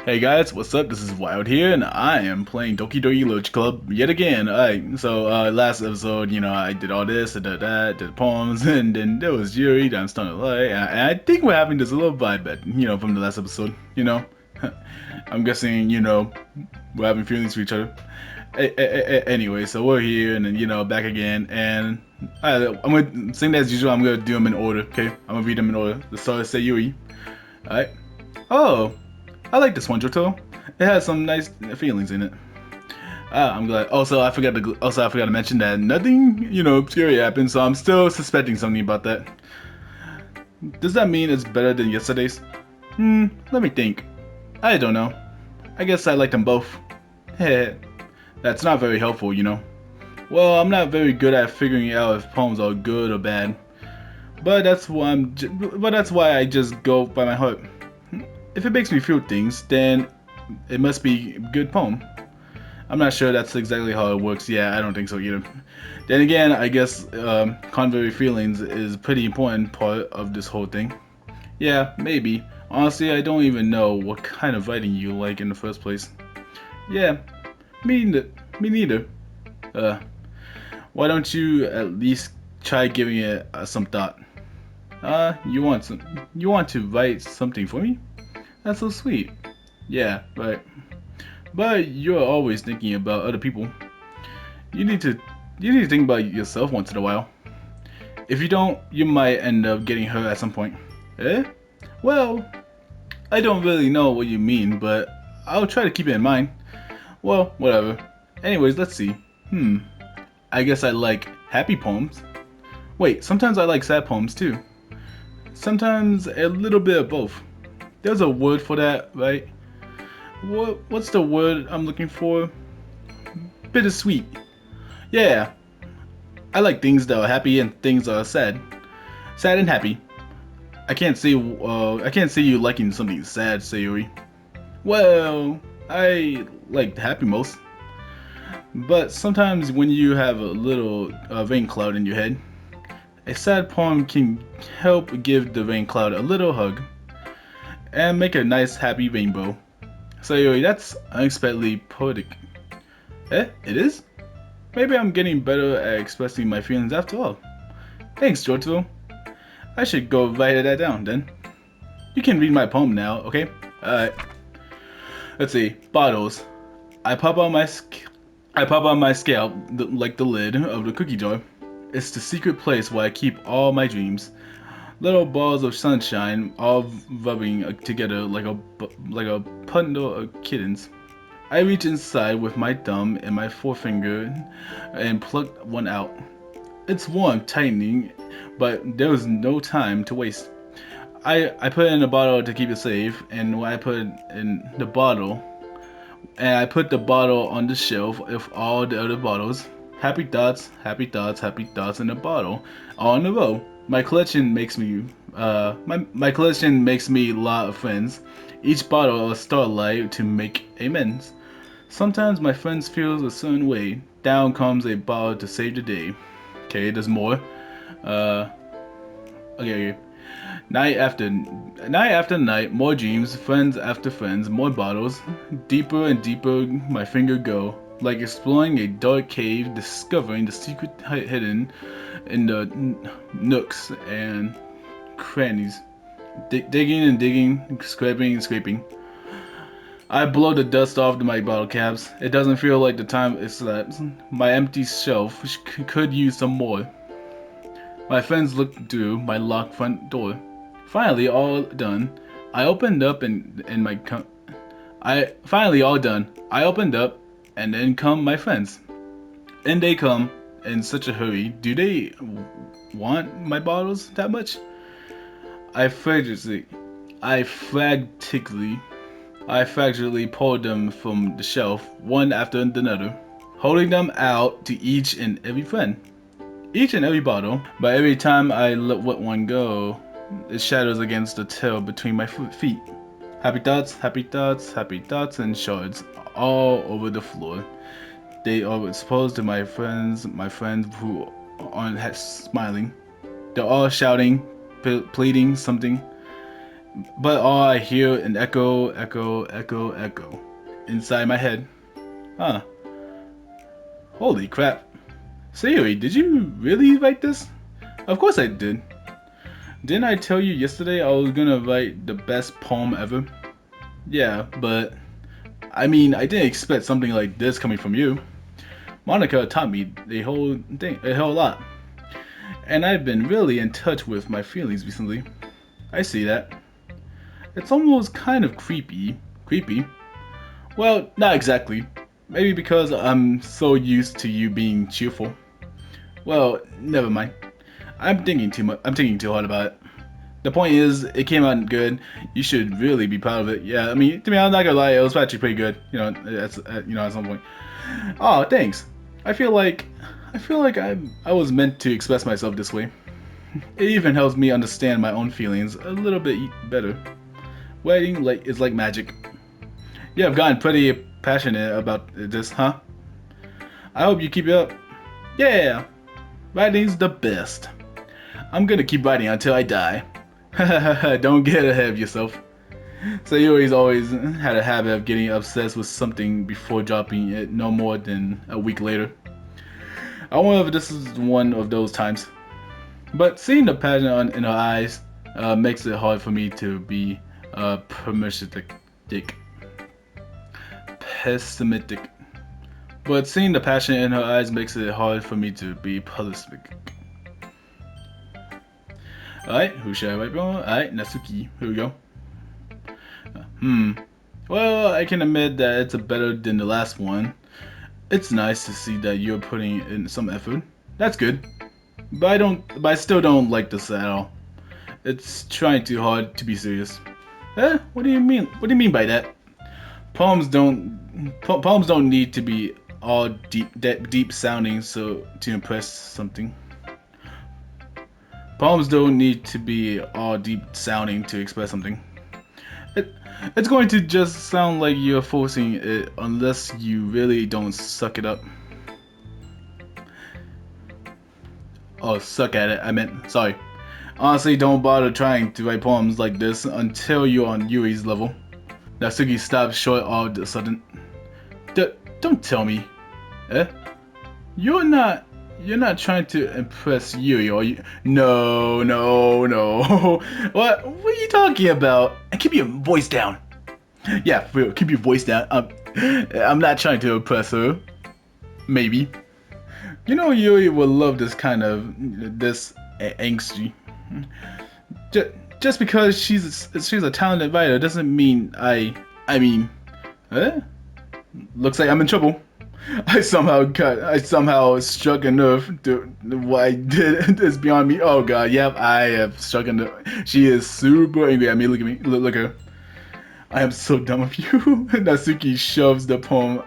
Hey guys, what's up? This is Wild here, and I am playing Doki Literature Club yet again. Alright, so last episode, I did all this, did that, did poems, and then there was Yuri down Stunner Light, and I think we're having this little vibe back, from the last episode. I'm guessing, we're having feelings for each other. Anyway, so we're here, and then, back again, and I'm gonna, same as usual, I'm gonna do them in order, okay? I'm gonna read them in order. The start say Yuri. Alright. Oh, I like this one, Johto. It has some nice feelings in it. I'm glad. Also, I forgot to mention that nothing, scary happened, so I'm still suspecting something about that. Does that mean it's better than yesterday's? Let me think. I don't know. I guess I like them both. Heh. That's not very helpful. Well, I'm not very good at figuring out if poems are good or bad. But that's why I just go by my heart. If it makes me feel things, then it must be a good poem. I'm not sure that's exactly how it works. Yeah, I don't think so either. Then again, I guess contrary feelings is a pretty important part of this whole thing. Yeah, maybe. Honestly, I don't even know what kind of writing you like in the first place. Yeah, me neither. Uh, why don't you at least try giving it some thought? You want to write something for me? That's so sweet. Yeah, right. But you're always thinking about other people. You need to you need to think about yourself once in a while. If you don't, you might end up getting hurt at some point. Eh? Well, I don't really know what you mean, but I'll try to keep it in mind. Well, whatever. Anyways, let's see. I guess I like happy poems. Wait, sometimes I like sad poems too. Sometimes a little bit of both. There's a word for that, right? What's the word I'm looking for? Bittersweet. Yeah, I like things that are happy and things that are sad. Sad and happy. I can't see you liking something sad, Sayuri. Well, I like happy most. But sometimes when you have a little rain cloud in your head, a sad poem can help give the rain cloud a little hug and make a nice happy rainbow. Sayuri, that's unexpectedly poetic. Eh? It is? Maybe I'm getting better at expressing my feelings after all. Thanks, Johto. I should go write that down then. You can read my poem now, okay? Alright. Let's see. Bottles. I pop on my scalp like the lid of the cookie jar. It's the secret place where I keep all my dreams. Little balls of sunshine, all rubbing together like a bundle of kittens. I reach inside with my thumb and my forefinger and pluck one out. It's warm, tightening, but there was no time to waste. I put it in a bottle to keep it safe, and when I put it in the bottle, and I put the bottle on the shelf with all the other bottles. Happy thoughts, happy thoughts, happy thoughts in a bottle, all in a row. My collection makes me a lot of friends. Each bottle a starlight to make amends. Sometimes my friends feel a certain way. Down comes a bottle to save the day. Okay, there's more. Uh, okay. Night after night, more dreams, friends after friends, more bottles. Deeper and deeper my finger go, like exploring a dark cave, discovering the secret hidden in the nooks and crannies. Digging and digging, scraping and scraping. I blow the dust off my bottle caps. It doesn't feel like the time is that my empty shelf could use some more. My friends looked through my locked front door. Finally, all done. I opened up I finally all done. I opened up, and then come my friends. And they come in such a hurry. Do they want my bottles that much? I frantically, I frantically, I fragilely pulled them from the shelf, one after another, holding them out to each and every friend. Each and every bottle, but every time I let one go, it shatters against the tail between my feet. Happy thoughts, happy thoughts, happy thoughts, and shards all over the floor. They are exposed to my friends who aren't smiling. They're all shouting, pleading something. But all I hear an echo, echo, echo, echo inside my head. Huh. Holy crap. Sayuri, did you really write this? Of course I did. Didn't I tell you yesterday I was gonna write the best poem ever? Yeah, but I mean, I didn't expect something like this coming from you. Monica taught me a whole lot, and I've been really in touch with my feelings recently. I see that. It's almost kind of creepy. Creepy? Well, not exactly. Maybe because I'm so used to you being cheerful. Well, never mind. I'm thinking too much. I'm thinking too hard about it. The point is, it came out good. You should really be proud of it. Yeah, I mean, to me, I'm not gonna lie, it was actually pretty good. At some point. Oh, thanks. I feel like, I was meant to express myself this way. It even helps me understand my own feelings a little bit better. Writing is like magic. Yeah, I've gotten pretty passionate about this, huh? I hope you keep it up. Yeah, writing's the best. I'm gonna keep writing until I die. Don't get ahead of yourself. So you always had a habit of getting obsessed with something before dropping it no more than a week later. I wonder if this is one of those times. But seeing the passion in her eyes makes it hard for me to be pessimistic. Pessimistic. But seeing the passion in her eyes makes it hard for me to be pessimistic. Alright, who should I write on? Alright, Natsuki. Here we go. Well, I can admit that it's better than the last one. It's nice to see that you're putting in some effort. That's good. But I still don't like this at all. It's trying too hard to be serious. What do you mean? What do you mean by that? Poems don't need to be all deep sounding so to impress something. Poems don't need to be all deep sounding to express something. It, it's going to just sound like you're forcing it unless you really don't suck it up. Oh, suck at it. I meant, sorry. Honestly, don't bother trying to write poems like this until you're on Yuri's level. Natsuki stopped short all of a sudden. Don't tell me. Eh? You're not trying to impress Yuri, are you? No, no, no. What are you talking about? And keep your voice down. Yeah, for real, keep your voice down. I'm not trying to impress her. Maybe. You know Yuri will love this kind of angsty. Just because she's a talented writer doesn't mean I mean, eh? Looks like I'm in trouble. I somehow struck a nerve. What I did is beyond me. Oh god, yep, I have struck a nerve. She is super angry at me. Look at me. Look at her. I am so done with you. Natsuki shoves the poem.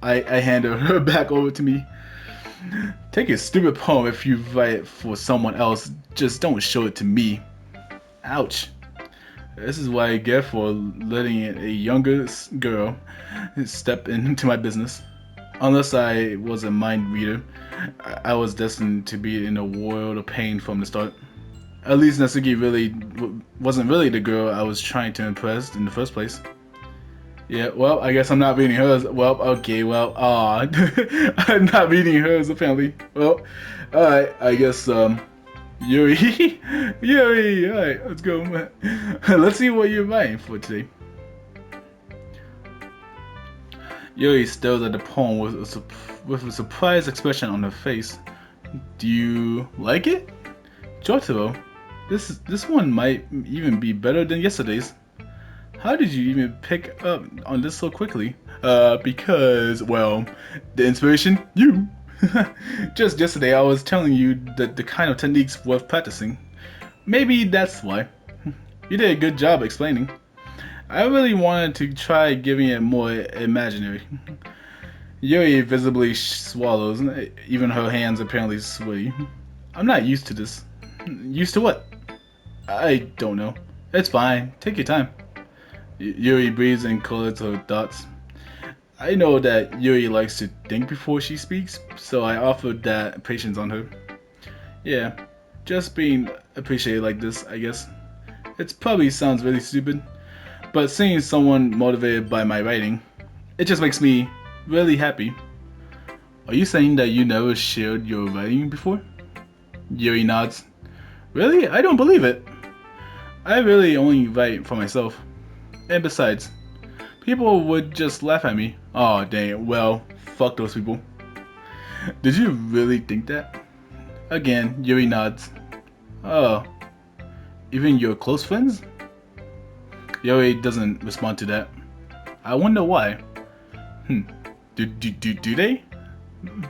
I hand her back over to me. Take your stupid poem if you write it for someone else. Just don't show it to me. Ouch. This is what I get for letting a younger girl step into my business. Unless I was a mind reader, I was destined to be in a world of pain from the start. At least Natsuki wasn't really the girl I was trying to impress in the first place. Yeah, well, I guess I'm not reading hers. Well, okay, well, I'm not reading hers apparently. Well, alright, I guess, Yuri, Yuri, alright, let's go. Let's see what you're writing for today. Yuri stares at the poem with a surprised expression on her face. Do you like it? Jotaro, this one might even be better than yesterday's. How did you even pick up on this so quickly? Because, well, the inspiration, you. Just yesterday I was telling you that the kind of techniques worth practicing. Maybe that's why. You did a good job explaining. I really wanted to try giving it more imaginary. Yuri visibly swallows, even her hands apparently sweaty. I'm not used to this. Used to what? I don't know. It's fine. Take your time. Yuri breathes and collects her thoughts. I know that Yuri likes to think before she speaks, so I offered that patience on her. Yeah, just being appreciated like this, I guess. It probably sounds really stupid, but seeing someone motivated by my writing, it just makes me really happy. Are you saying that you never shared your writing before? Yuri nods. Really? I don't believe it. I really only write for myself. And besides, people would just laugh at me. Oh dang it, well, fuck those people. Did you really think that? Again, Yuri nods. Oh, even your close friends? Yuri doesn't respond to that. I wonder why. Hmm. Do they?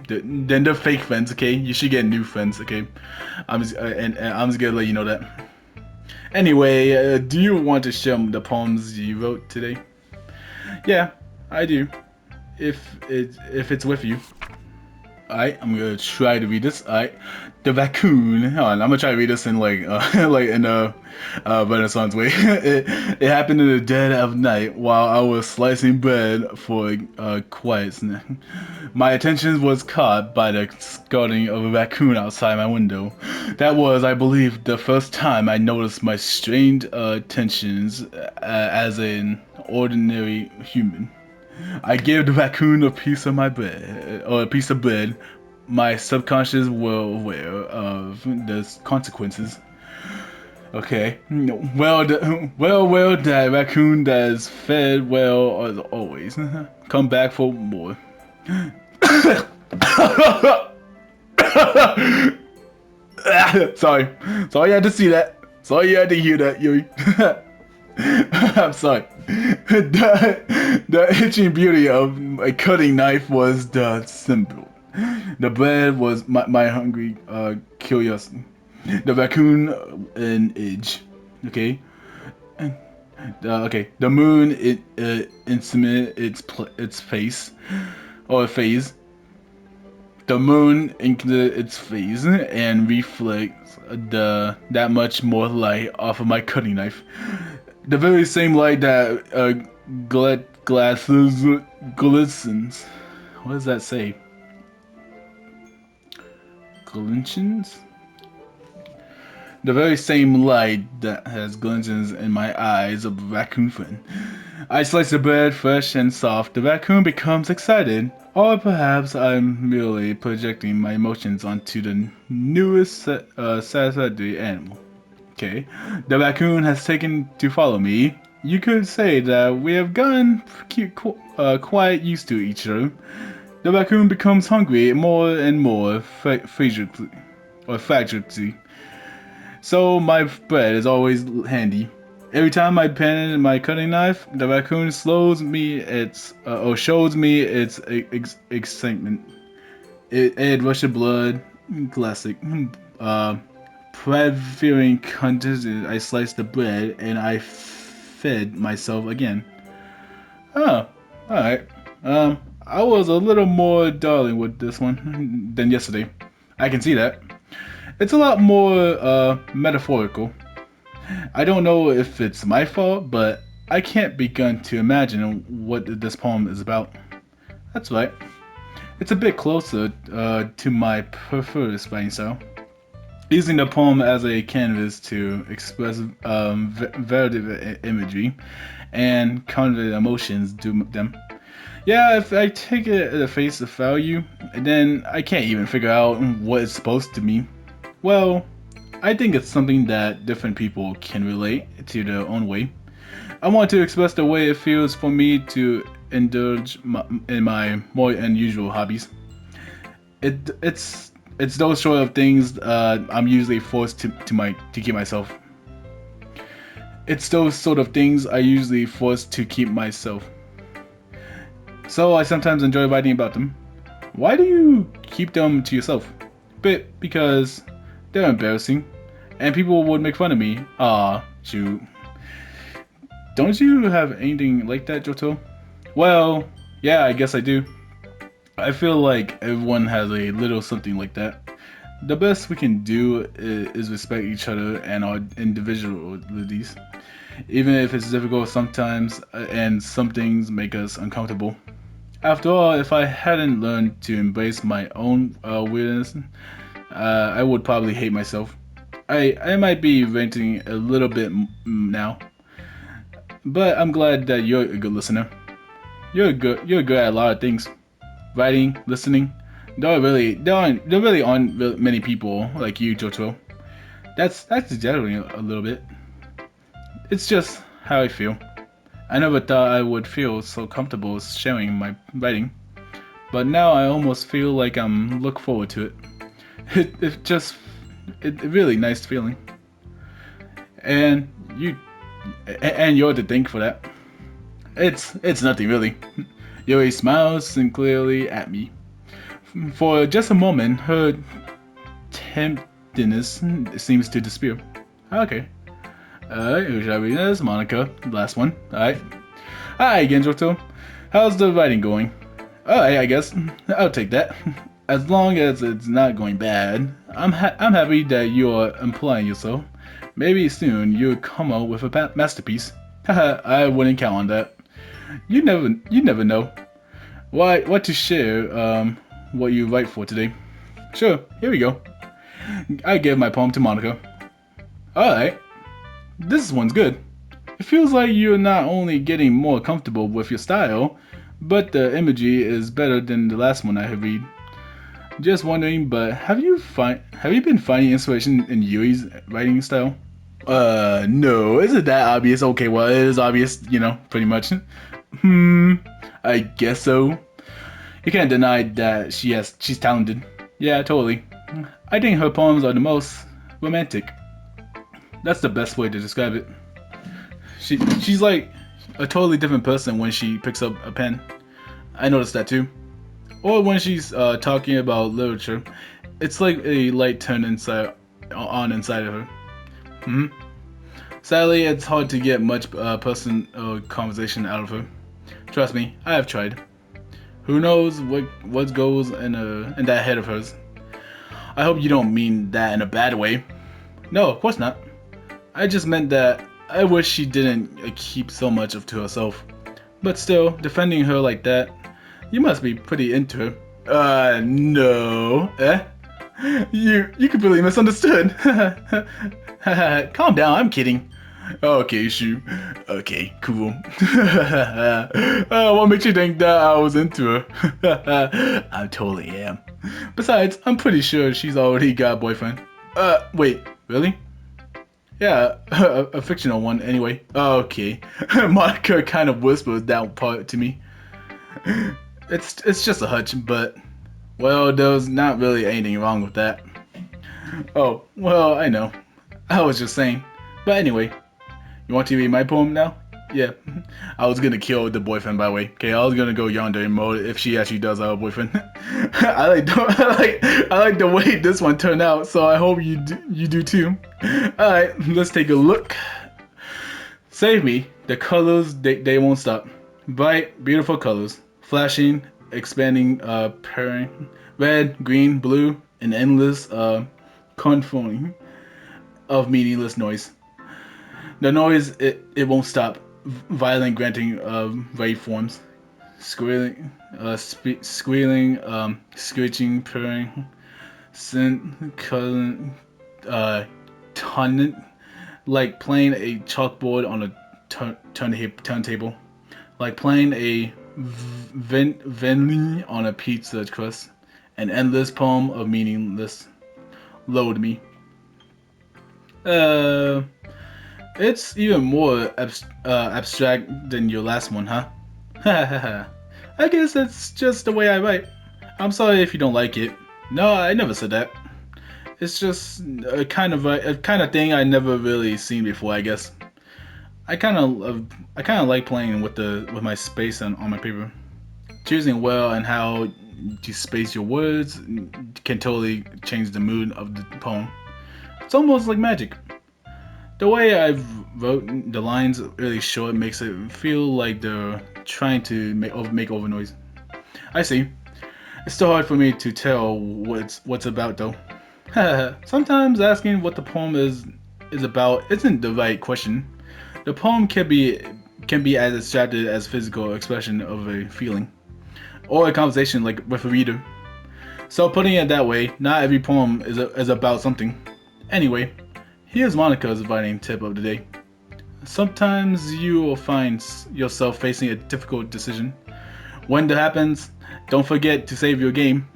Then they're fake friends, okay? You should get new friends, okay? And I'm just gonna let you know that. Anyway, do you want to share the poems you wrote today? Yeah, I do. If it's with you. Alright, I'm gonna try to read this. Alright, the raccoon. Hold on, I'm gonna try to read this in like like in a Renaissance way. it happened in the dead of night while I was slicing bread for quiet snack. My attention was caught by the scuttling of a raccoon outside my window. That was, I believe, the first time I noticed my strained attentions as an ordinary human. I gave the raccoon a piece of my bread, or a piece of bread. My subconscious were aware of the consequences. Okay. Well, that raccoon that is fed well as always. Come back for more. Sorry. Sorry you had to see that. Sorry you had to hear that, Yuri. I'm sorry. The itching beauty of a cutting knife was the symbol. The bread was my hungry curiosity. The raccoon an edge. Okay. Okay. The moon intimate its face or phase. The moon included its phase and reflects that much more light off of my cutting knife. The very same light that glasses glistens. What does that say? Glintens? The very same light that has glintens in my eyes of a raccoon friend. I slice the bread fresh and soft. The raccoon becomes excited. Or perhaps I'm merely projecting my emotions onto the newest satisfactory animal. Okay, the raccoon has taken to follow me. You could say that we have gotten quite used to each other. The raccoon becomes hungry more and more fragilely. So my bread is always handy. Every time I pen my cutting knife, the raccoon shows me its excitement. It rushed blood, classic. Fearing congested, I sliced the bread and I fed myself again. Oh, alright. I was a little more darling with this one than yesterday. I can see that. It's a lot more metaphorical. I don't know if it's my fault, but I can't begin to imagine what this poem is about. That's right. It's a bit closer to my preferred writing style. Using the poem as a canvas to express varied imagery and convey emotions to them. Yeah, if I take it at a face value, then I can't even figure out what it's supposed to mean. Well, I think it's something that different people can relate to their own way. I want to express the way it feels for me to indulge in my more unusual hobbies. It's those sort of things I'm usually forced to keep myself. It's those sort of things I usually forced to keep myself. So I sometimes enjoy writing about them. Why do you keep them to yourself? Because they're embarrassing, and people would make fun of me. Ah, shoot. Don't you have anything like that, Johto? Well, yeah, I guess I do. I feel like everyone has a little something like that. The best we can do is respect each other and our individualities, even if it's difficult sometimes and some things make us uncomfortable. After all, if I hadn't learned to embrace my own weirdness, I would probably hate myself. I might be venting a little bit now, but I'm glad that you're a good listener. You're good at a lot of things. Writing, listening. There really aren't many people like you, Jojo. That's exaggerating a little bit. It's just how I feel. I never thought I would feel so comfortable sharing my writing, but now I almost feel like I'm look forward to it. It just it really nice feeling, and you and you're to thank for that. It's nothing really. Yuri smiles sincerely at me. For just a moment, her temptiness seems to disappear. Okay. Who shall I read this? Monica. Last one. Alright. Hi, Genjoto. How's the writing going? Alright, I guess. I'll take that. As long as it's not going bad. I'm happy that you're employing yourself. Maybe soon you'll come out with a masterpiece. Haha, I wouldn't count on that. You never know. What to share, what you write for today. Sure, here we go. I give my poem to Monica. Alright. This one's good. It feels like you're not only getting more comfortable with your style, but the imagery is better than the last one I have read. Just wondering, but have you been finding inspiration in Yuri's writing style? No, isn't that obvious? Okay, well, it is obvious, pretty much. I guess so. You can't deny that she's talented. Yeah, totally. I think her poems are the most romantic. That's the best way to describe it. She's like a totally different person when she picks up a pen. I noticed that too. Or when she's talking about literature, it's like a light turn inside of her. Sadly, it's hard to get much personal conversation out of her. Trust me, I have tried. Who knows what goes in that head of hers? I hope you don't mean that in a bad way. No, of course not. I just meant that I wish she didn't keep so much to herself. But still, defending her like that, you must be pretty into her. No. Eh? You completely misunderstood. Calm down, I'm kidding. Okay, Shu. Okay, cool. What makes you think that I was into her? I totally am. Besides, I'm pretty sure she's already got a boyfriend. Wait, really? Yeah, a fictional one anyway. Okay. Monica kind of whispers that part to me. It's just a hunch, but well, there's not really anything wrong with that. Oh, well, I know. I was just saying. But anyway, you want to read my poem now? Yeah. I was gonna kill the boyfriend, by the way. Okay, I was gonna go yonder mode if she actually does have a boyfriend. I like the way this one turned out, so I hope you do too. Alright, let's take a look. Save me. The colors, they won't stop. Bright, beautiful colors. Flashing, expanding, purring. Red, green, blue, an endless, confounding of meaningless noise. The noise, it won't stop. Violent granting waveforms. Squealing, screeching, purring. Tonnant, like playing a chalkboard on a turntable. Like playing a venli on a pizza crust. An endless poem of meaningless. Load me. It's even more abstract than your last one, huh? I guess that's just the way I write. I'm sorry if you don't like it. No, I never said that. It's just a kind of thing I never really seen before, I guess. I kind of like playing with my space on my paper. Choosing well and how to space your words can totally change the mood of the poem. It's almost like magic. The way I've wrote the lines really short makes it feel like they're trying to make over noise. I see. It's still hard for me to tell what's about though. Sometimes asking what the poem is about isn't the right question. The poem can be as abstracted as physical expression of a feeling, or a conversation like with a reader. So putting it that way, not every poem is about something. Anyway, Here's Monica's inviting tip of the day. Sometimes you will find yourself facing a difficult decision. When that happens, don't forget to save your game.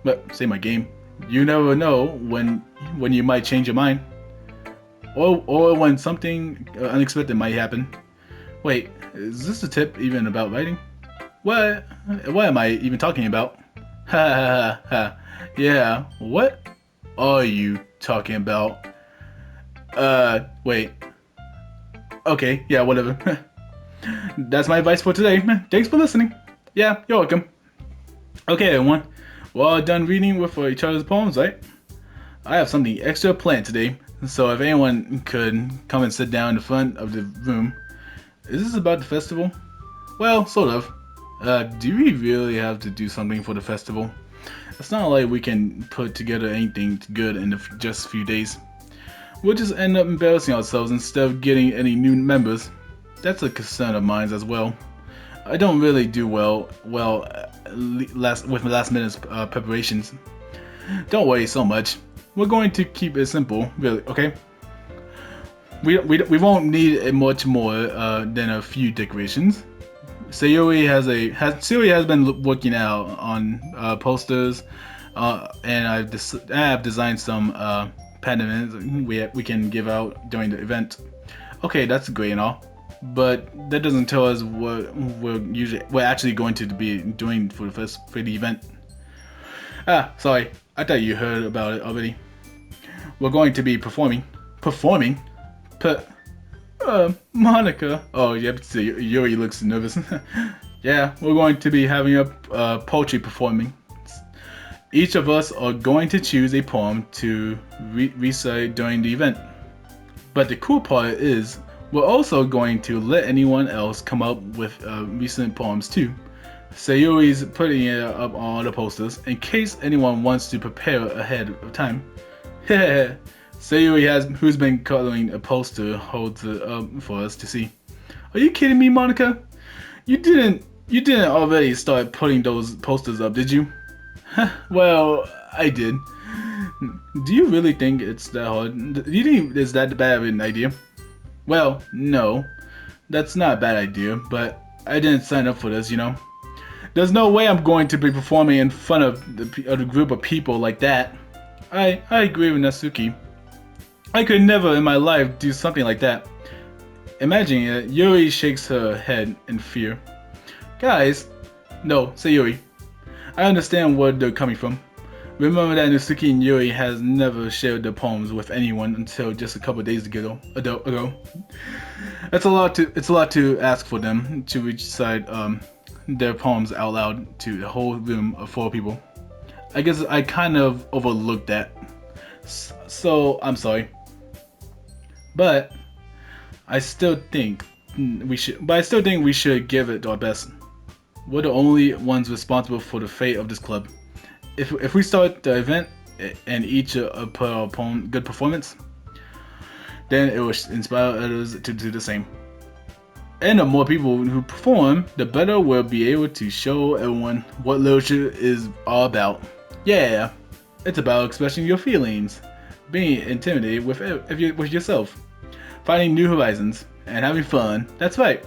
But say my game. You never know when you might change your mind, or when something unexpected might happen. Wait, is this a tip even about writing? What? What am I even talking about? Ha ha ha ha. Yeah. What are you talking about? Wait. Okay, yeah, whatever. That's my advice for today. Thanks for listening. Yeah, you're welcome. Okay, everyone. We're all done reading with each other's poems, right? I have something extra planned today, so if anyone could come and sit down in the front of the room. Is this about the festival? Well, sort of. Do we really have to do something for the festival? It's not like we can put together anything good in just a few days. We'll just end up embarrassing ourselves instead of getting any new members. That's a concern of mine as well. I don't really do well with last minute preparations. Don't worry so much. We're going to keep it simple, really, okay? We won't need much more than a few decorations. Sayuri has been working out on posters, and I have designed some pendants we can give out during the event. Okay, that's great and all, but that doesn't tell us what we're actually going to be doing for the event. Sorry, I thought you heard about it already. We're going to be performing. Monica. Oh, yep. Yuri looks nervous. Yeah, we're going to be having a poetry performing. Each of us are going to choose a poem to recite during the event. But the cool part is, we're also going to let anyone else come up with recent poems too. Sayuri's putting it up on the posters in case anyone wants to prepare ahead of time. Sayuri who's been coloring a poster, holds it up for us to see. Are you kidding me, Monica? You didn't already start putting those posters up, did you? Well, I did. Do you really think it's that hard? Do you think it's that bad of an idea? Well, no. That's not a bad idea, but I didn't sign up for this, you know? There's no way I'm going to be performing in front of the group of people like that. I agree with Natsuki. I could never in my life do something like that. Imagining it, Yuri shakes her head in fear. Guys, no, Sayuri. I understand where they're coming from. Remember that Natsuki and Yuri has never shared their poems with anyone until just a couple of days ago. It's a lot to ask for them to recite their poems out loud to the whole room of 4 people. I guess I kind of overlooked that. So I'm sorry. But I still think we should give it our best. We're the only ones responsible for the fate of this club. If we start the event and each put our good performance, then it will inspire others to do the same. And the more people who perform, the better we'll be able to show everyone what literature is all about. Yeah, it's about expressing your feelings, being intimidated with yourself, finding new horizons, and having fun. That's right.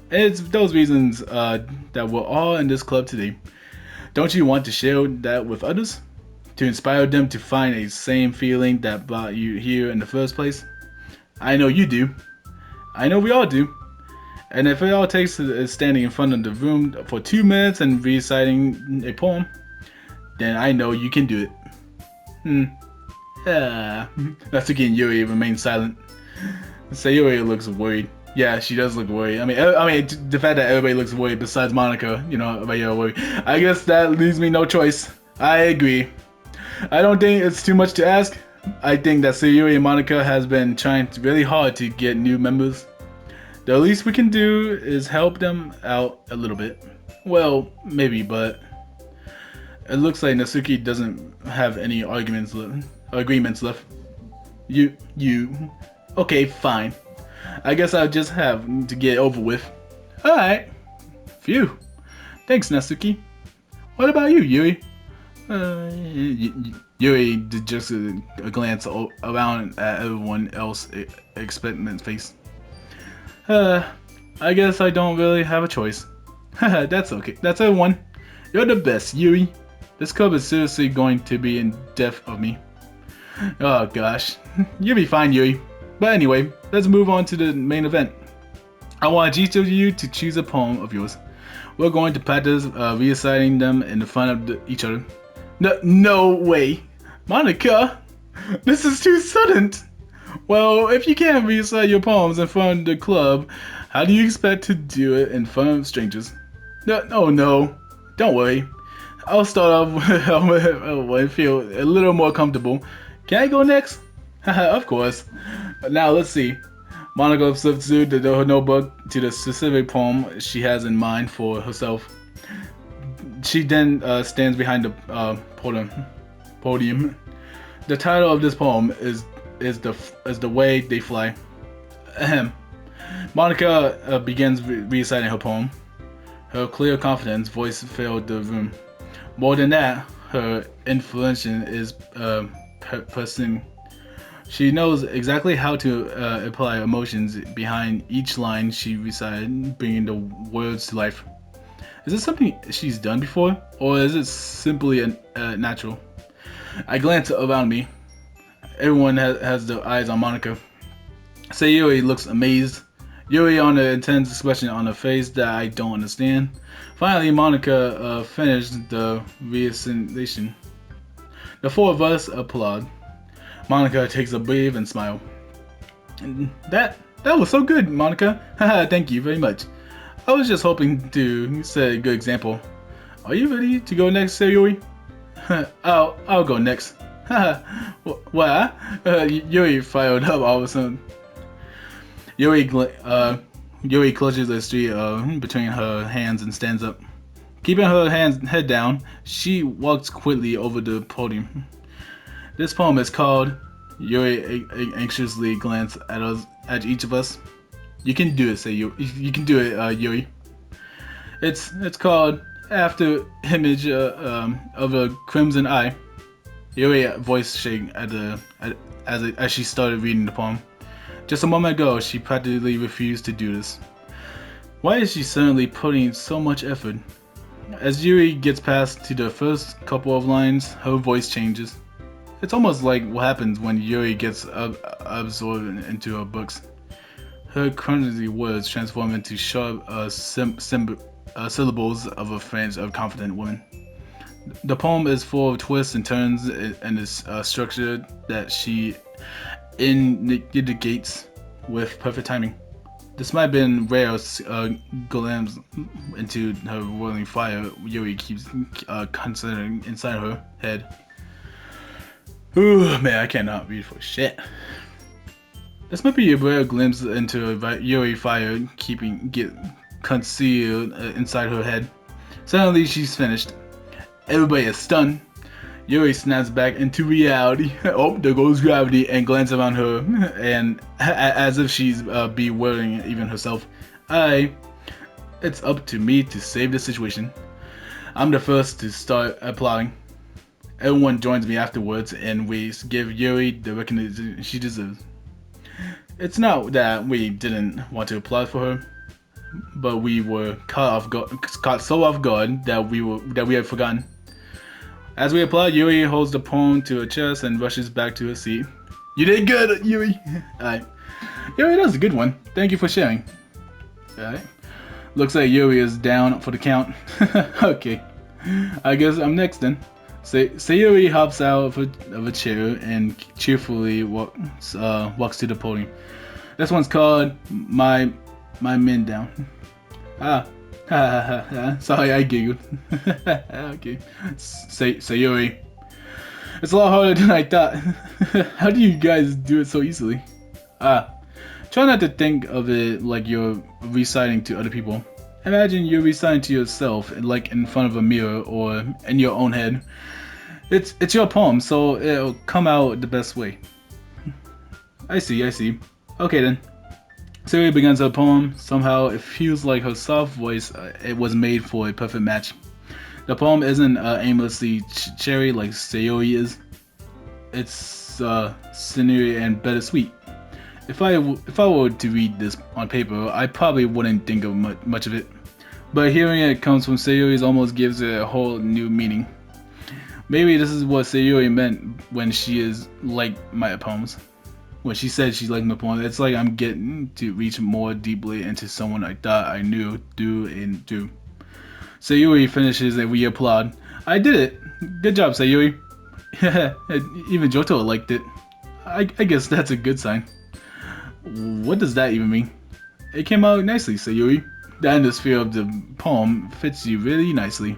It's those reasons that we're all in this club today. Don't you want to share that with others? To inspire them to find a same feeling that brought you here in the first place? I know you do. I know we all do. And if it all takes is standing in front of the room for 2 minutes and reciting a poem, then I know you can do it. Natsuki and Yuri remain silent. Sayuri looks worried. Yeah, she does look worried. I mean, the fact that everybody looks worried besides Monica, you know, about your worry. I guess that leaves me no choice. I agree. I don't think it's too much to ask. I think that Sayuri and Monica has been trying really hard to get new members. The least we can do is help them out a little bit. Well, maybe, but it looks like Natsuki doesn't have any agreements left. Okay, fine. I guess I'll just have to get it over with. Alright. Phew. Thanks, Natsuki. What about you, Yuri? Yuri did just a glance around at everyone else expectant face. Uh, I guess I don't really have a choice. Haha, that's okay. That's everyone. You're the best, Yuri. This club is seriously going to be in depth of me. Oh gosh. You'll be fine, Yuri. But anyway, let's move on to the main event. I want each of you to choose a poem of yours. We're going to practice reciting them in front of each other. No way! Monica! This is too sudden! Well, if you can't recite your poems in front of the club, how do you expect to do it in front of strangers? No. Don't worry. I'll start off when I feel a little more comfortable. Can I go next? Haha, of course. Now let's see. Monica flips through her notebook to the specific poem she has in mind for herself. She then stands behind the podium. The title of this poem is the way they fly. Ahem. Monica begins reciting her poem. Her clear confidence voice filled the room. More than that, her inflection is pressing. She knows exactly how to apply emotions behind each line she recited, bringing the words to life. Is this something she's done before, or is it simply natural? I glance around me. Everyone has their eyes on Monica. Sayuri looks amazed. Yuri on an intense expression on her face that I don't understand. Finally, Monica finished the recitation. The four of us applaud. Monica takes a breath and smile. That was so good, Monica. Haha, thank you very much. I was just hoping to set a good example. Are you ready to go next, Sayuri? I'll go next. Haha, what? Yuri fired up all of a sudden. Yuri clutches the street between her hands and stands up. Keeping her head down, she walks quickly over the podium. This poem is called. Yuri anxiously glances at each of us. You can do it, you can do it, Yuri. It's called After Image of a Crimson Eye. Yuri voice shaking as she started reading the poem. Just a moment ago, she practically refused to do this. Why is she suddenly putting so much effort? As Yuri gets past to the first couple of lines, her voice changes. It's almost like what happens when Yuri gets absorbed into her books. Her clumsy words transform into sharp syllables of a French of confident woman. The poem is full of twists and turns and is structured that she indicates with perfect timing. This might have been rare glimpse into her whirling fire Yuri keeps considering inside her head. Ooh, man, I cannot read for shit. This might be a rare glimpse into Yuri fire get concealed inside her head. Suddenly she's finished. Everybody is stunned. Yuri snaps back into reality. Oh, there goes gravity, and glances around her, and as if she's bewildering even herself. It's up to me to save the situation. I'm the first to start applauding. Everyone joins me afterwards, and we give Yuri the recognition she deserves. It's not that we didn't want to applaud for her, but we were caught so off guard that we had forgotten. As we applaud, Yuri holds the poem to her chest and rushes back to her seat. You did good, Yuri! Alright. Yuri, that was a good one. Thank you for sharing. Alright. Looks like Yuri is down for the count. Okay. I guess I'm next then. Sayuri hops out of a chair and cheerfully walks to the podium. This one's called My Men Down. Sorry, I giggled. Okay. Sayuri. It's a lot harder than I thought. How do you guys do it so easily? Try not to think of it like you're reciting to other people. Imagine you're reciting to yourself, like in front of a mirror or in your own head. It's your poem, so it'll come out the best way. I see. Okay then. Sayuri begins her poem. Somehow it feels like her soft voice it was made for a perfect match. The poem isn't aimlessly cherry like Sayori is. It's sinewy and bittersweet. If I were to read this on paper, I probably wouldn't think of much of it. But hearing it comes from Sayori almost gives it a whole new meaning. Maybe this is what Sayori meant when she is like my poems. When she said she liked my poems, it's like I'm getting to reach more deeply into someone I thought I knew through and through. Sayuri finishes and we applaud. I did it! Good job, Sayuri! Even Johto liked it. I guess that's a good sign. What does that even mean? It came out nicely, Sayuri. The atmosphere of the poem fits you really nicely.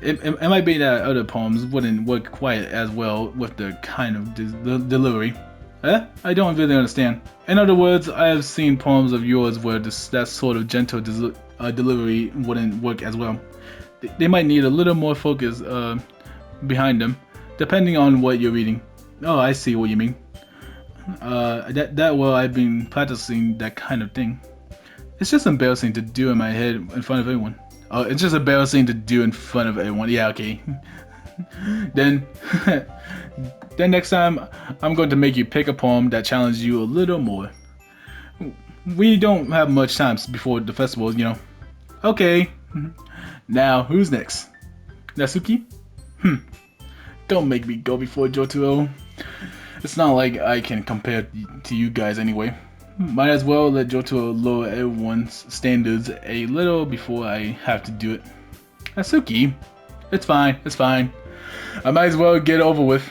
It might be that other poems wouldn't work quite as well with the kind of delivery. I don't really understand. In other words, I have seen poems of yours where that sort of gentle delivery wouldn't work as well. They might need a little more focus behind them, depending on what you're reading. Oh, I see what you mean. Well, I've been practicing that kind of thing. It's just embarrassing to do in my head in front of everyone. Oh, it's just embarrassing to do in front of everyone. Yeah, okay. Then next time, I'm going to make you pick a poem that challenges you a little more. We don't have much time before the festival, you know. Okay. Now, who's next? Natsuki? Don't make me go before Jotaro. It's not like I can compare to you guys anyway. Might as well let Jotaro lower everyone's standards a little before I have to do it. Natsuki? It's fine. I might as well get it over with.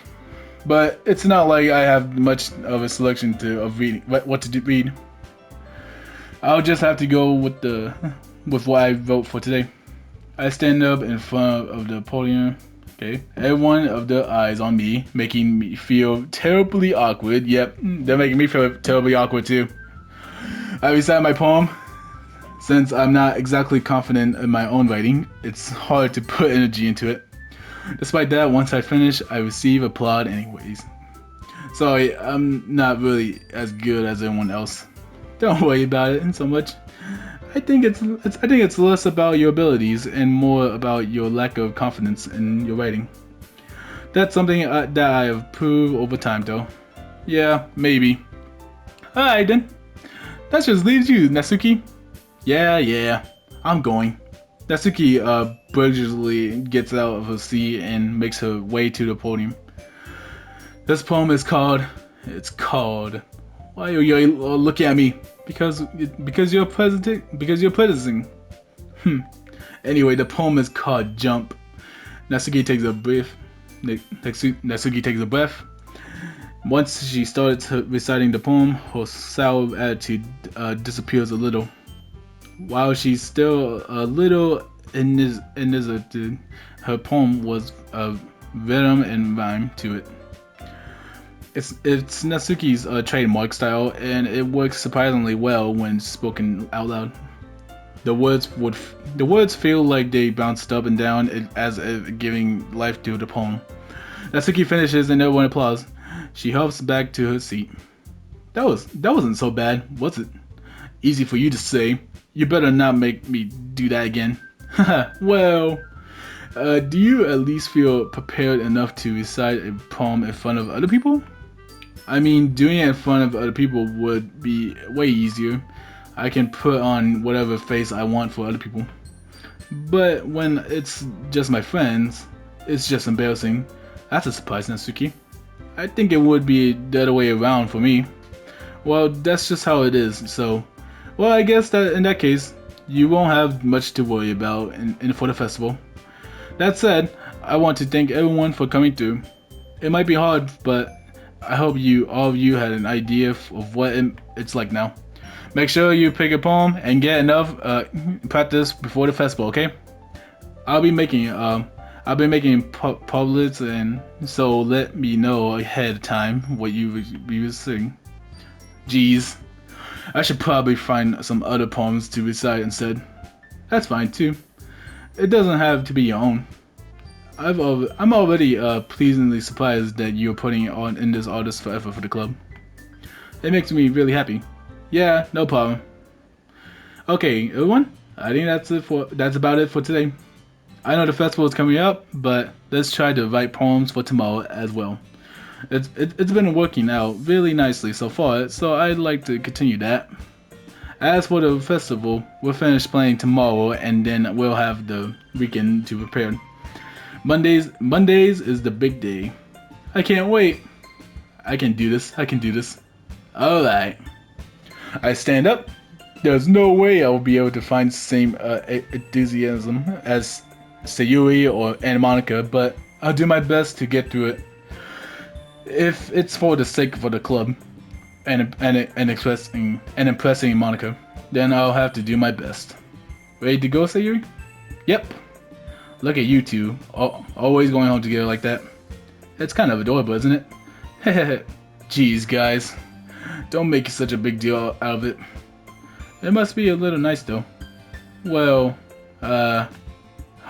But it's not like I have much of a selection of reading, what to read. I'll just have to go with what I wrote for today. I stand up in front of the podium. Okay, everyone of their eyes on me, making me feel terribly awkward. Yep, they're making me feel terribly awkward too. I recite my poem. Since I'm not exactly confident in my own writing, it's hard to put energy into it. Despite that, once I finish, I receive applaud anyways. Sorry, I'm not really as good as everyone else. Don't worry about it so much. I think it's less about your abilities and more about your lack of confidence in your writing. That's something that I have proved over time, though. Yeah, maybe. Alright then. That just leaves you, Natsuki. Yeah, I'm going. Natsuki begrudgingly gets out of her seat and makes her way to the podium. This poem is called. Why are you looking at me? Because you're practicing. Anyway, the poem is called Jump. Natsuki takes a breath. Natsuki takes a breath. Once she starts reciting the poem, her sour attitude disappears a little. While she's still a little initiated, her poem was a rhythm and rhyme to it. It's Natsuki's trademark style, and it works surprisingly well when spoken out loud. The words feel like they bounced up and down as if giving life to the poem. Natsuki finishes and everyone applauds. She hops back to her seat. That wasn't so bad, was it? Easy for you to say. You better not make me do that again. Well, do you at least feel prepared enough to recite a poem in front of other people? I mean, doing it in front of other people would be way easier. I can put on whatever face I want for other people. But when it's just my friends, it's just embarrassing. That's a surprise, Natsuki. I think it would be the other way around for me. Well, that's just how it is, so... Well, I guess that in that case, you won't have much to worry about for the festival. That said, I want to thank everyone for coming through. It might be hard, but I hope all of you had an idea of what it's like now. Make sure you pick a poem and get enough practice before the festival, okay? I'll be making publics, and so let me know ahead of time what you will sing. Jeez, I should probably find some other poems to recite instead. That's fine too. It doesn't have to be your own. I'm already pleasantly surprised that you're putting on in this artist forever for the club. It makes me really happy. Yeah, no problem. Okay, everyone. I think that's about it for today. I know the festival is coming up, but let's try to write poems for tomorrow as well. It's been working out really nicely so far, so I'd like to continue that. As for the festival, we'll finish playing tomorrow, and then we'll have the weekend to prepare. Mondays is the big day. I can't wait. I can do this. I can do this. All right. I stand up. There's no way I will be able to find the same enthusiasm as Sayuri or Aunt Monica, but I'll do my best to get through it. If it's for the sake of the club and impressing Monica, then I'll have to do my best. Ready to go, Sayuri? Yep. Look at you two, always going home together like that. It's kind of adorable, isn't it? Hehehe. Jeez, guys. Don't make such a big deal out of it. It must be a little nice, though. Well, how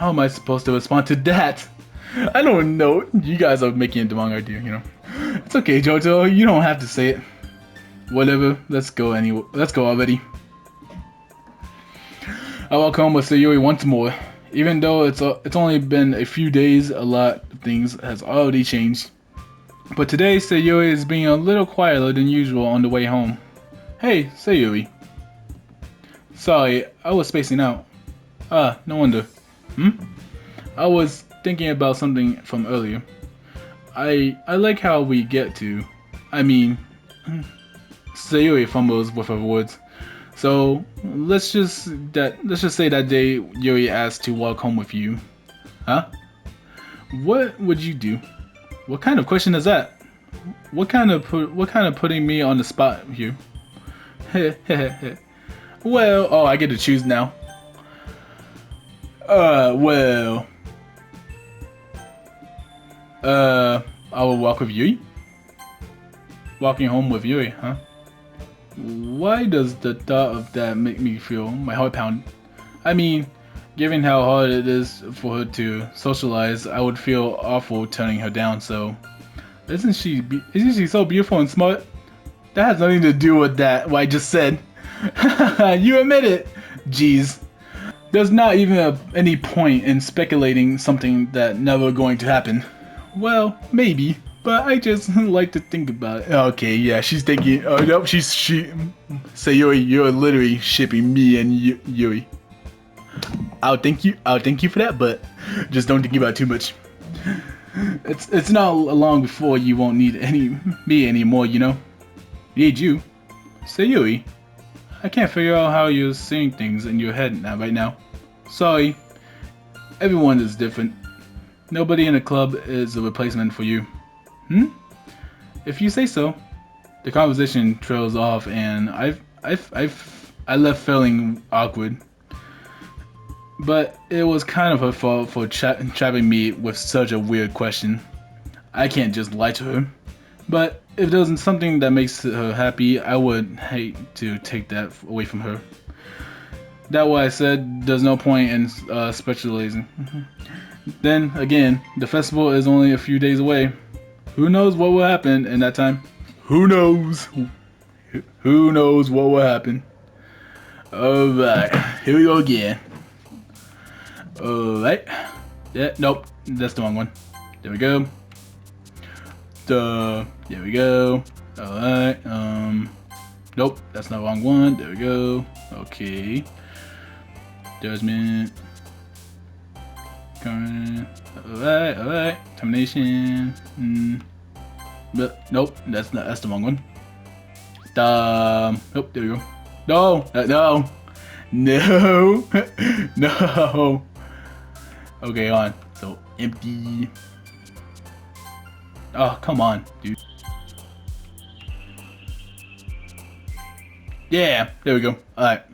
am I supposed to respond to that? I don't know. You guys are making it the wrong idea, you know. It's okay, Jojo. You don't have to say it. Whatever. Let's go anyway. Let's go already. I walk home with Sayuri once more. Even though it's only been a few days, a lot of things has already changed. But today, Sayuri is being a little quieter than usual on the way home. Hey, Sayuri. Sorry, I was spacing out. Ah, no wonder. I was thinking about something from earlier. I like how we get to. I mean, Sayuri fumbles with her words. So let's just say that day Yuri asked to walk home with you. Huh? What would you do? What kind of question is that? What kind of putting me on the spot here? Well, oh, I get to choose now. Well. I will walk with Yuri. Walking home with Yuri, huh? Why does the thought of that make me feel my heart pound? I mean, given how hard it is for her to socialize, I would feel awful turning her down. So, isn't she so beautiful and smart? That has nothing to do with what I just said. You admit it. Jeez. There's not even any point in speculating something that never going to happen. Well, maybe. But I just like to think about it. Okay, yeah, she's thinking. Oh no, Sayuri, you're literally shipping me and Yuri. I'll thank you for that, but just don't think about it too much. It's not long before you won't need me anymore, you know. Need you, Sayuri. I can't figure out how you're seeing things in your head right now. Sorry, everyone is different. Nobody in the club is a replacement for you. If you say so. The conversation trails off, and I left feeling awkward. But it was kind of her fault for trapping me with such a weird question. I can't just lie to her. But if there was something that makes her happy, I would hate to take that away from her. That's why I said there's no point in speculating. Then again, the festival is only a few days away. Who knows what will happen in that time? Who knows? Who knows what will happen? Alright, here we go again. Alright. Yeah, nope, that's the wrong one. There we go. There we go. Alright, nope, that's not the wrong one. There we go. Okay. Judgment. Alright. Termination. But nope, that's the wrong one. Nope, there we go. No, no. Okay, on. So empty. Oh, come on, dude. Yeah, there we go. Alright.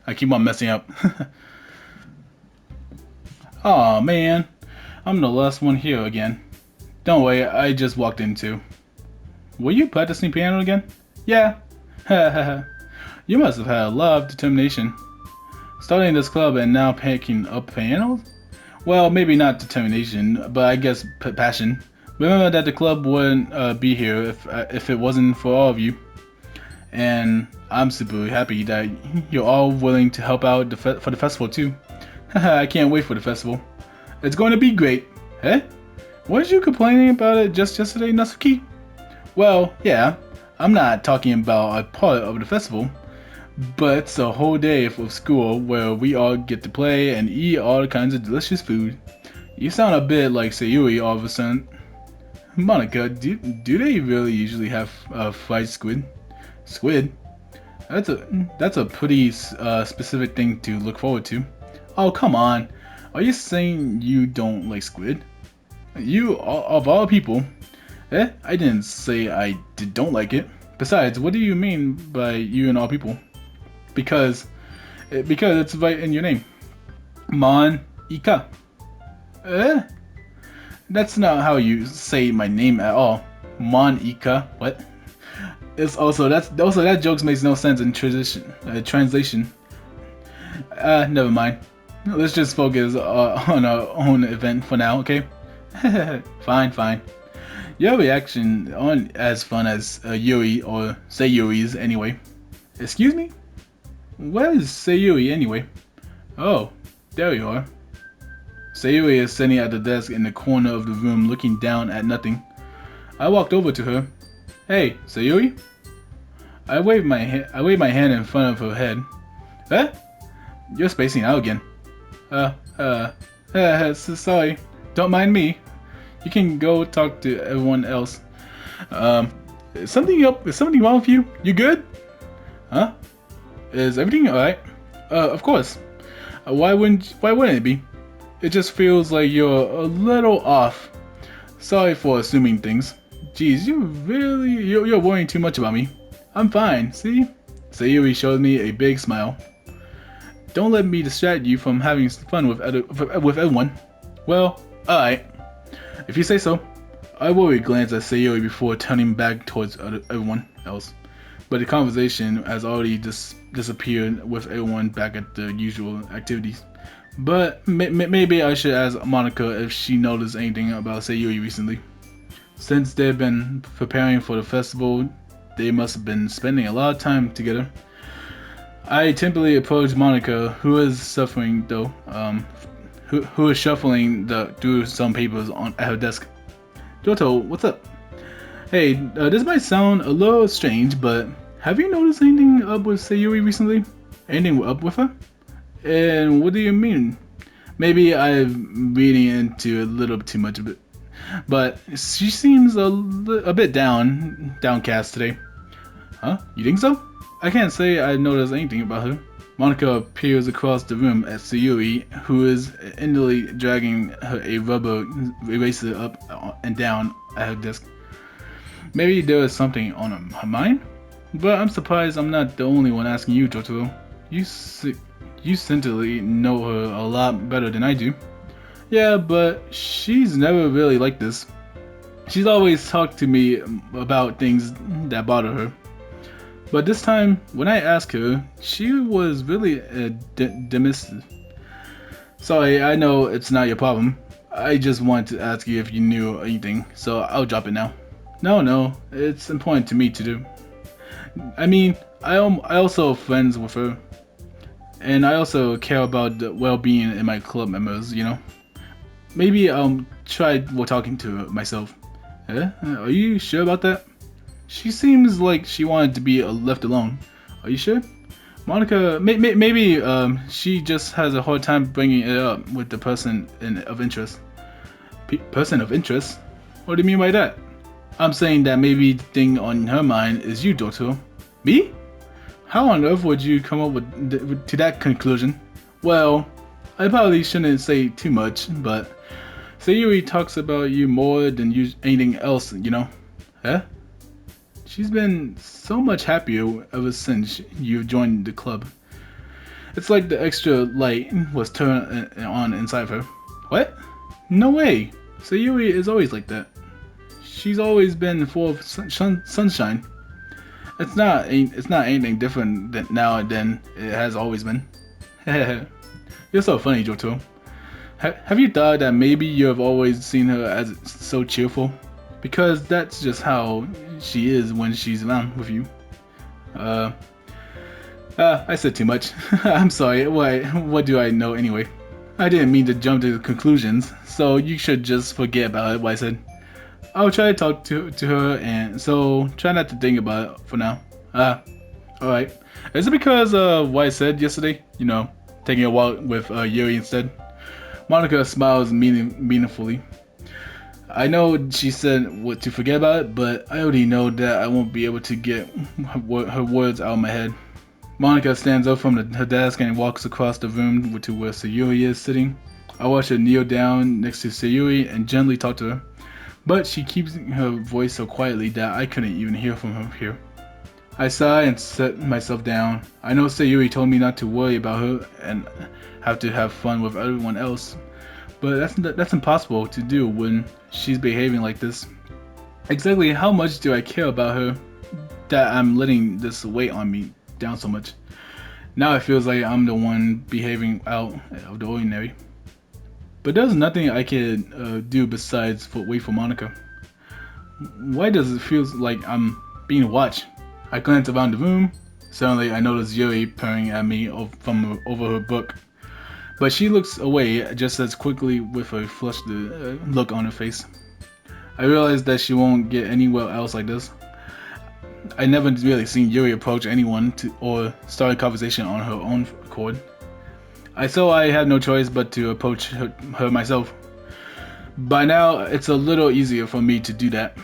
I keep on messing up. Aw, man. I'm the last one here again. Don't worry, I just walked in too. Were you practicing piano again? Yeah. You must have had a lot of determination. Starting this club and now picking up piano? Well, maybe not determination, but I guess passion. Remember that the club wouldn't be here if it wasn't for all of you. And I'm super happy that you're all willing to help out for the festival too. I can't wait for the festival. It's going to be great. Eh? Weren't you complaining about it just yesterday, Natsuki? Well, yeah. I'm not talking about a part of the festival, but it's a whole day of school where we all get to play and eat all kinds of delicious food. You sound a bit like Sayuri all of a sudden. Monica, do they really usually have fried squid? Squid? That's a pretty specific thing to look forward to. Oh, come on. Are you saying you don't like squid? You, of all people. Eh? I didn't say I don't like it. Besides, what do you mean by you and all people? Because it's right in your name. Mon Ika. Eh? That's not how you say my name at all. Mon Ika. What? It's also that joke makes no sense in translation. Never mind. Let's just focus on our own event for now, okay? Fine. Your reaction aren't as fun as Yuri or Sayuri's anyway. Excuse me? Where is Sayuri anyway? Oh, there you are. Sayuri is sitting at the desk in the corner of the room looking down at nothing. I walked over to her. Hey, Sayuri? I waved my hand in front of her head. Eh? You're spacing out again. Sorry. Don't mind me. You can go talk to everyone else. Is something wrong with you? You good? Huh? Is everything alright? Of course. Why wouldn't it be? It just feels like you're a little off. Sorry for assuming things. Geez, you're worrying too much about me. I'm fine, see? Sayuri showed me a big smile. Don't let me distract you from having fun with everyone. Well, alright. If you say so. I worried glance at Sayuri before turning back towards everyone else. But the conversation has already disappeared with everyone back at the usual activities. But maybe I should ask Monica if she noticed anything about Sayuri recently. Since they've been preparing for the festival, they must have been spending a lot of time together. I timidly approached Monica, who is suffering though, who is shuffling through some papers at her desk. Joto, what's up? Hey, this might sound a little strange, but have you noticed anything up with Sayuri recently? Anything up with her? And what do you mean? Maybe I'm reading into a little too much of it, but she seems a bit downcast today. Huh? You think so? I can't say I noticed anything about her. Monica peers across the room at Sayuri, who is indolently dragging a rubber eraser up and down at her desk. Maybe there is something on her mind? But I'm surprised I'm not the only one asking you, Totoro. You certainly know her a lot better than I do. Yeah, but she's never really like this. She's always talked to me about things that bother her. But this time, when I asked her, she was really dismissive. Sorry, I know it's not your problem. I just wanted to ask you if you knew anything, so I'll drop it now. No, it's important to me to do. I mean, I also have friends with her. And I also care about the well-being in my club members, you know? Maybe I'll try talking to her myself. Are you sure about that? She seems like she wanted to be left alone. Are you sure? Monica, maybe she just has a hard time bringing it up with the person of interest. Person of interest? What do you mean by that? I'm saying that maybe the thing on her mind is you, Doctor. Me? How on earth would you come up to that conclusion? Well, I probably shouldn't say too much, but Sayuri talks about you more than anything else, you know? Huh? She's been so much happier ever since you joined the club. It's like the extra light was turned on inside of her. What? No way! Sayuri is always like that. She's always been full of sunshine. It's not anything different now than it has always been. You're so funny, Johto. Have you thought that maybe you have always seen her as so cheerful? Because that's just how she is when she's around with you. I said too much. I'm sorry. What do I know anyway? I didn't mean to jump to conclusions, so you should just forget about it, White said. I'll try to talk to her, and so try not to think about it for now. Ah, alright. Is it because White said yesterday? You know, taking a walk with Yuri instead? Monica smiles meaningfully. I know she said what to forget about it, but I already know that I won't be able to get her words out of my head. Monica stands up from her desk and walks across the room to where Sayuri is sitting. I watch her kneel down next to Sayuri and gently talk to her, but she keeps her voice so quietly that I couldn't even hear from her here. I sigh and set myself down. I know Sayuri told me not to worry about her and have to have fun with everyone else, but that's impossible to do when she's behaving like this. Exactly how much do I care about her that I'm letting this weight on me down so much? Now it feels like I'm the one behaving out of the ordinary. But there's nothing I can do besides wait for Monica. Why does it feel like I'm being watched? I glance around the room. Suddenly I notice Yuri peering at me from over her book. But she looks away just as quickly with a flushed look on her face. I realize that she won't get anywhere else like this. I never really seen Yuri approach anyone or start a conversation on her own accord. So I had no choice but to approach her myself. By now, it's a little easier for me to do that.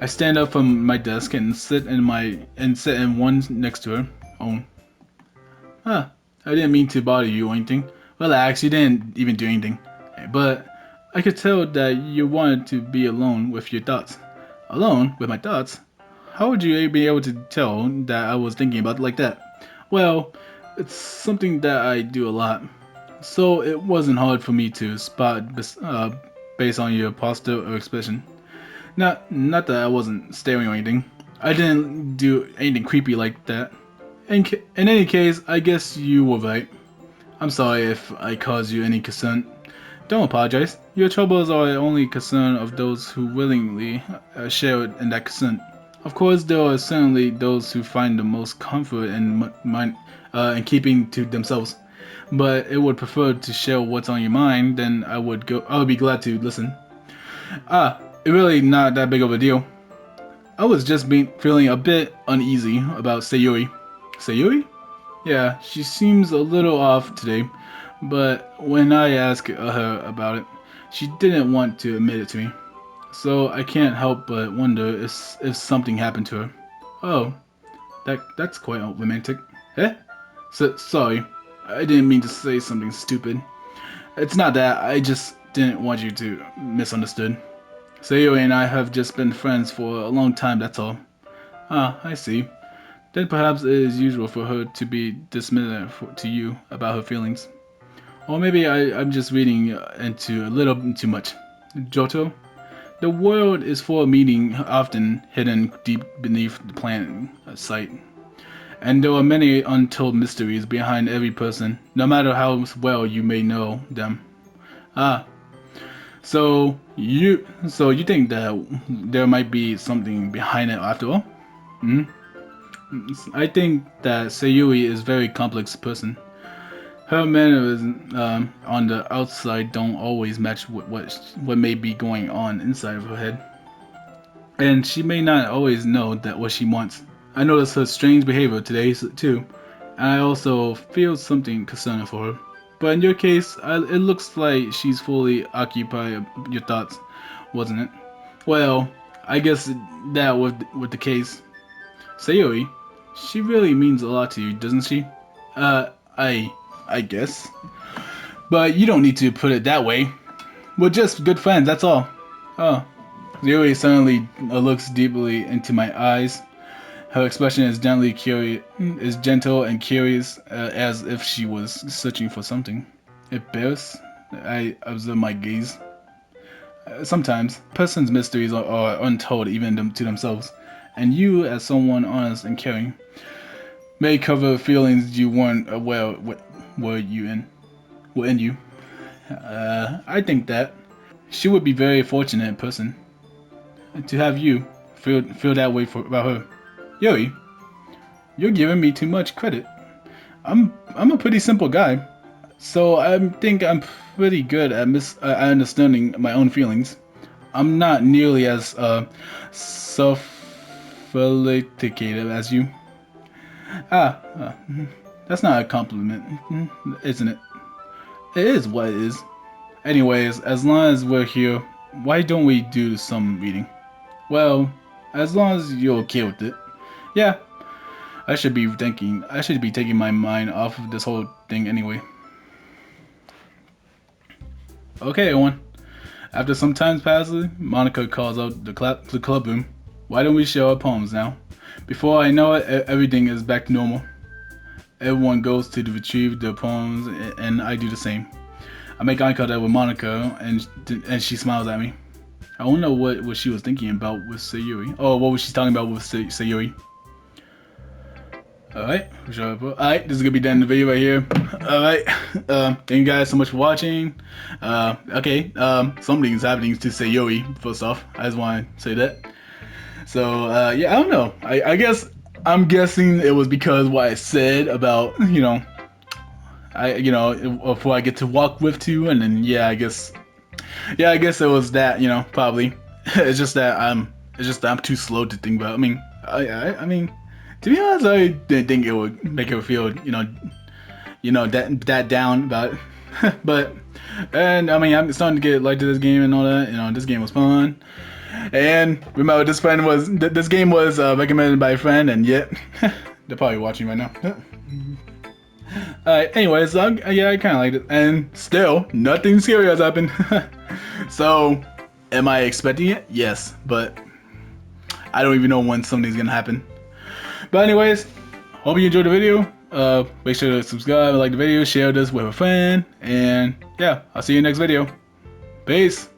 I stand up from my desk and sit in one next to her own. Huh, I didn't mean to bother you or anything. Relax, you didn't even do anything. But I could tell that you wanted to be alone with your thoughts. Alone with my thoughts? How would you be able to tell that I was thinking about it like that? Well, it's something that I do a lot. So it wasn't hard for me to spot based on your posture or expression. Not that I wasn't staring or anything. I didn't do anything creepy like that. In any case, I guess you were right. I'm sorry if I caused you any concern. Don't apologize. Your troubles are only concern of those who willingly share in that concern. Of course, there are certainly those who find the most comfort in keeping to themselves. But it would prefer to share what's on your mind, then I would be glad to listen. It really not that big of a deal. I was just feeling a bit uneasy about Sayuri. Sayuri? Yeah, she seems a little off today, but when I asked her about it, she didn't want to admit it to me. So I can't help but wonder if something happened to her. Oh, that's quite romantic. Eh? Sorry, I didn't mean to say something stupid. It's not that, I just didn't want you to misunderstood. Sayuri and I have just been friends for a long time, that's all. Ah, I see. Then perhaps it is usual for her to be dismissive to you about her feelings. Or maybe I'm just reading into a little too much. Johto? The world is full of meaning often hidden deep beneath the planet sight. And there are many untold mysteries behind every person, no matter how well you may know them. Ah, so you think that there might be something behind it after all? Hmm? I think that Sayuri is a very complex person. Her mannerisms on the outside don't always match what may be going on inside of her head. And she may not always know that what she wants. I noticed her strange behavior today too, and I also feel something concerning for her. But in your case, it looks like she's fully occupied with your thoughts, wasn't it? Well, I guess that was the case. Sayuri, she really means a lot to you, doesn't she? I guess. But you don't need to put it that way. We're just good friends, that's all. Oh. Sayuri suddenly looks deeply into my eyes. Her expression is gentle and curious, as if she was searching for something. Embarrassed, I observe my gaze. Sometimes, person's mysteries are untold even to themselves, and you, as someone honest and caring, may cover feelings you weren't aware were in you. I think that she would be very fortunate person to have you feel that way about her. Yuri, you're giving me too much credit. I'm a pretty simple guy. So I think I'm pretty good at understanding my own feelings. I'm not nearly as sophisticated as you. That's not a compliment, isn't it? It is what it is. Anyways, as long as we're here, why don't we do some reading? Well, as long as you're okay with it. Yeah, I should be taking my mind off of this whole thing anyway. Okay, everyone. After some time passes, Monica calls out the club room. Why don't we share our poems now? Before I know it, everything is back to normal. Everyone goes to retrieve their poems, and I do the same. I make eye contact with Monica, and she smiles at me. I don't know what she was thinking about with Sayuri. Oh, what was she talking about with Sayuri? Alright, alright, this is gonna be the end of the video right here. Alright, thank you guys so much for watching. Something's happening to Sayuri, first off. I just want to say that. So, yeah, I don't know. I'm guessing it was because what I said about, before I get to walk with two, and then, I guess it was that, probably. It's just that I'm too slow to think about. I mean, to be honest, I didn't think it would make her feel, that down about it. But, and I mean, I'm starting to get like to this game and all that. This game was fun. And remember, this game was recommended by a friend, and yet they're probably watching right now. Alright, anyways, yeah, I kind of liked it, and still nothing scary has happened. So, am I expecting it? Yes, but I don't even know when something's gonna happen. But anyways, hope you enjoyed the video. Make sure to subscribe, like the video, share this with a friend, and yeah, I'll see you next video. Peace.